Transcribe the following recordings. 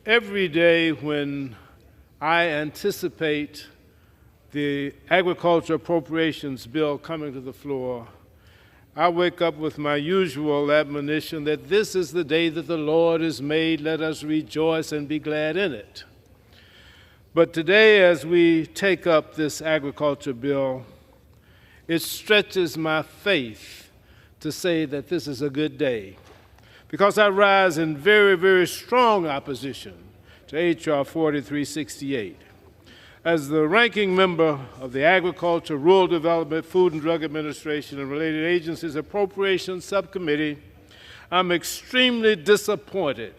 Every day when I anticipate the Agriculture Appropriations Bill coming to the floor, I wake up with my usual admonition that this is the day that the Lord has made. Let us rejoice and be glad in it. But today, as we take up this agriculture bill, it stretches my faith to say that this is a good day, because I rise in very, very strong opposition to H.R. 4368. As the ranking member of the Agriculture, Rural Development, Food and Drug Administration and related agencies Appropriations Subcommittee, I'm extremely disappointed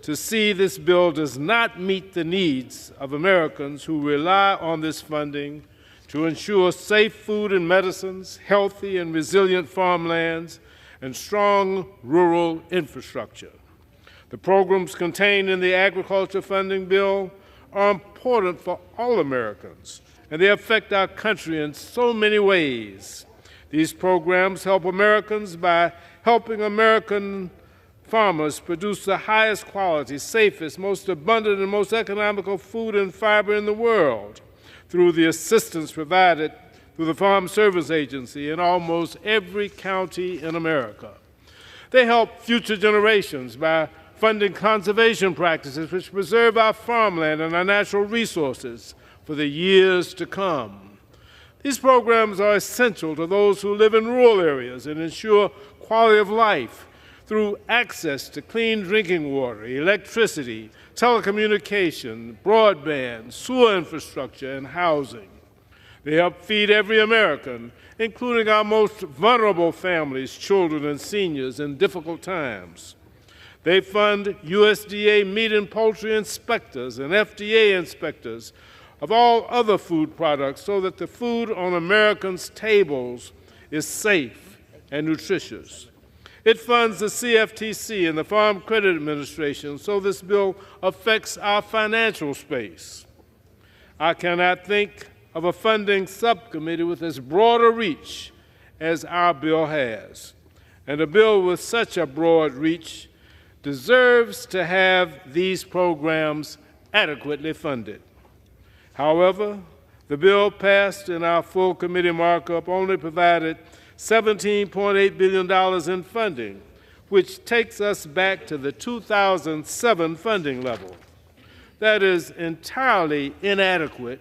to see this bill does not meet the needs of Americans who rely on this funding to ensure safe food and medicines, healthy and resilient farmlands, and strong rural infrastructure. The programs contained in the agriculture funding bill are important for all Americans, and they affect our country in so many ways. These programs help Americans by helping American farmers produce the highest quality, safest, most abundant, and most economical food and fiber in the world through the assistance provided through the Farm Service Agency in almost every county in America. They help future generations by funding conservation practices which preserve our farmland and our natural resources for the years to come. These programs are essential to those who live in rural areas and ensure quality of life through access to clean drinking water, electricity, telecommunication, broadband, sewer infrastructure, and housing. They help feed every American, including our most vulnerable families, children, and seniors in difficult times. They fund USDA meat and poultry inspectors and FDA inspectors of all other food products so that the food on Americans' tables is safe and nutritious. It funds the CFTC and the Farm Credit Administration, so this bill affects our financial space. I cannot think of a funding subcommittee with as broad a reach as our bill has. And a bill with such a broad reach deserves to have these programs adequately funded. However, the bill passed in our full committee markup only provided $17.8 billion in funding, which takes us back to the 2007 funding level. That is entirely inadequate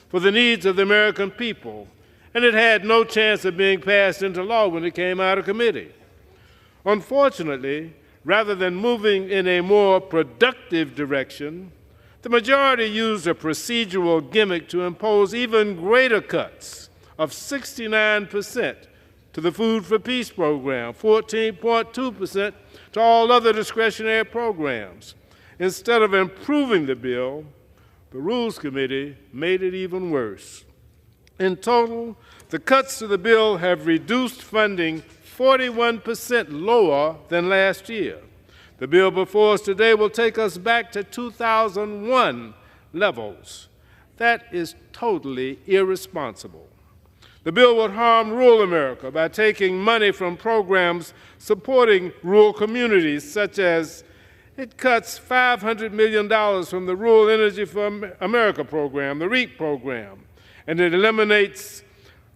for the needs of the American people, and it had no chance of being passed into law when it came out of committee. Unfortunately, rather than moving in a more productive direction, the majority used a procedural gimmick to impose even greater cuts of 69% to the Food for Peace program, 14.2% to all other discretionary programs. Instead of improving the bill, the Rules Committee made it even worse. In total, the cuts to the bill have reduced funding 41% lower than last year. The bill before us today will take us back to 2001 levels. That is totally irresponsible. The bill would harm rural America by taking money from programs supporting rural communities, such as it cuts $500 million from the Rural Energy for America program, the REAP program, and it eliminates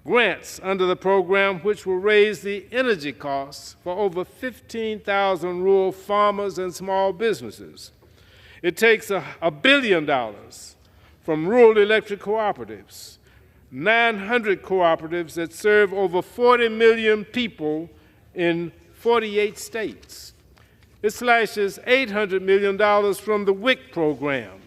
grants under the program which will raise the energy costs for over 15,000 rural farmers and small businesses. It takes $1 billion from rural electric cooperatives, 900 cooperatives that serve over 40 million people in 48 states. It slashes $800 million from the WIC program,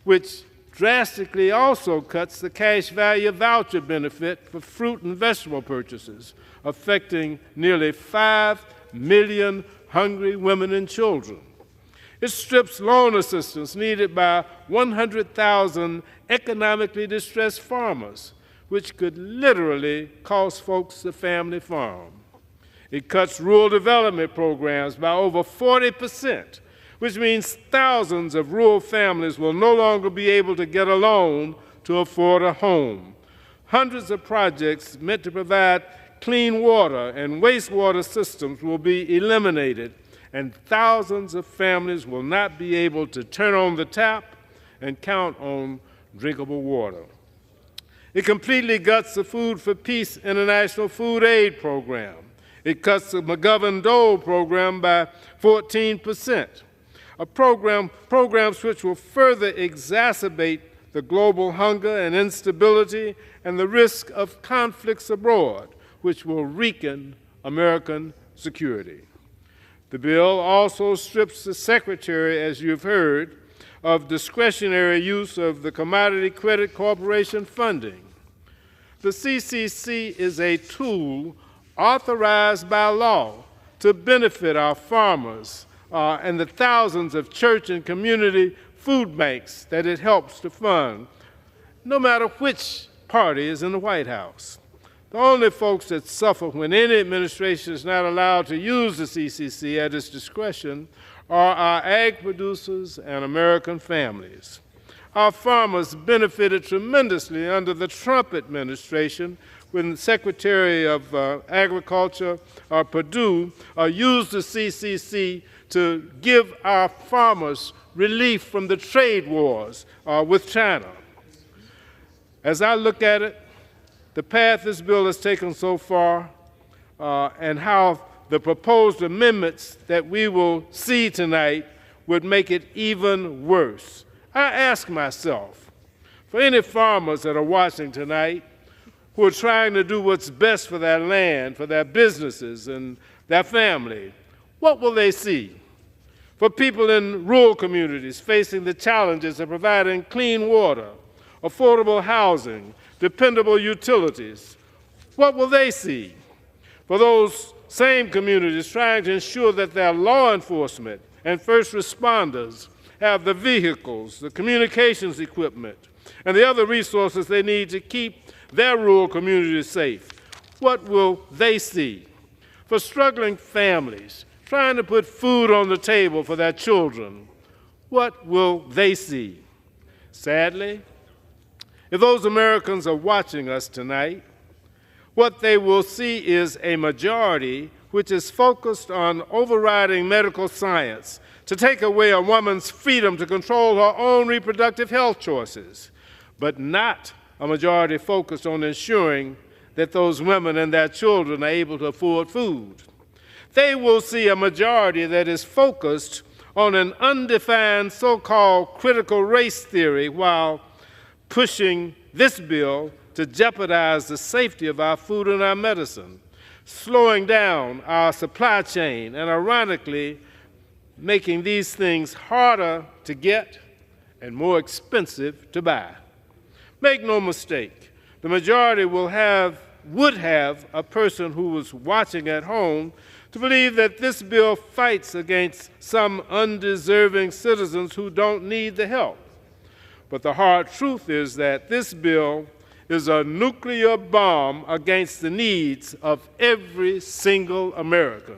which drastically also cuts the cash value voucher benefit for fruit and vegetable purchases, affecting nearly 5 million hungry women and children. It strips loan assistance needed by 100,000 economically distressed farmers, which could literally cost folks the family farm. It cuts rural development programs by over 40%, which means thousands of rural families will no longer be able to get a loan to afford a home. Hundreds of projects meant to provide clean water and wastewater systems will be eliminated, and thousands of families will not be able to turn on the tap and count on drinkable water. It completely guts the Food for Peace International Food Aid Program. It cuts the McGovern-Dole program by 14%, programs which will further exacerbate the global hunger and instability and the risk of conflicts abroad, which will weaken American security. The bill also strips the Secretary, as you've heard, of discretionary use of the Commodity Credit Corporation funding. The CCC is a tool authorized by law to benefit our farmers and the thousands of church and community food banks that it helps to fund, no matter which party is in the White House. The only folks that suffer when any administration is not allowed to use the CCC at its discretion are our ag producers and American families. Our farmers benefited tremendously under the Trump administration when the Secretary of Agriculture, Perdue, used the CCC to give our farmers relief from the trade wars with China. As I look at it, the path this bill has taken so far and how the proposed amendments that we will see tonight would make it even worse. I ask myself, for any farmers that are watching tonight who are trying to do what's best for their land, for their businesses and their family, what will they see? For people in rural communities facing the challenges of providing clean water, affordable housing, dependable utilities, what will they see? For those same communities trying to ensure that their law enforcement and first responders have the vehicles, the communications equipment, and the other resources they need to keep their rural communities safe, what will they see? For struggling families trying to put food on the table for their children, what will they see? Sadly, if those Americans are watching us tonight, what they will see is a majority which is focused on overriding medical science to take away a woman's freedom to control her own reproductive health choices, but not a majority focused on ensuring that those women and their children are able to afford food. They will see a majority that is focused on an undefined so-called critical race theory while pushing this bill to jeopardize the safety of our food and our medicine, slowing down our supply chain, and ironically, making these things harder to get and more expensive to buy. Make no mistake, the majority would have a person who was watching at home to believe that this bill fights against some undeserving citizens who don't need the help. But the hard truth is that this bill is a nuclear bomb against the needs of every single American.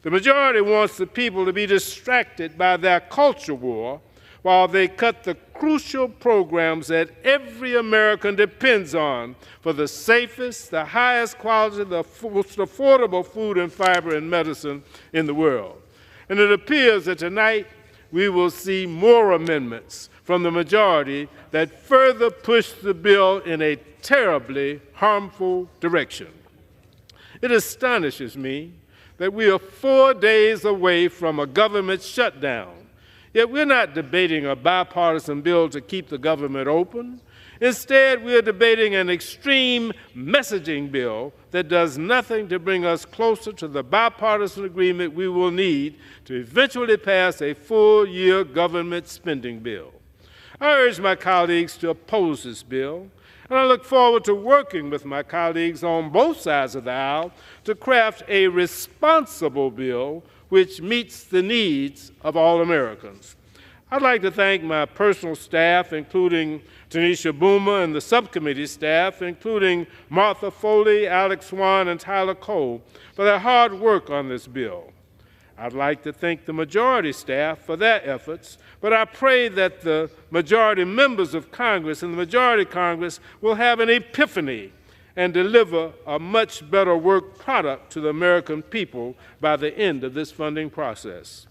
The majority wants the people to be distracted by their culture war while they cut the crucial programs that every American depends on for the safest, the highest quality, the most affordable food and fiber and medicine in the world. And it appears that tonight we will see more amendments from the majority that further push the bill in a terribly harmful direction. It astonishes me that we are 4 days away from a government shutdown, yet we're not debating a bipartisan bill to keep the government open. Instead, we're debating an extreme messaging bill that does nothing to bring us closer to the bipartisan agreement we will need to eventually pass a full-year government spending bill. I urge my colleagues to oppose this bill, and I look forward to working with my colleagues on both sides of the aisle to craft a responsible bill which meets the needs of all Americans. I'd like to thank my personal staff, including Tanisha Boomer, and the subcommittee staff, including Martha Foley, Alex Swan, and Tyler Cole, for their hard work on this bill. I'd like to thank the majority staff for their efforts, but I pray that the majority members of Congress and the majority Congress will have an epiphany and deliver a much better work product to the American people by the end of this funding process.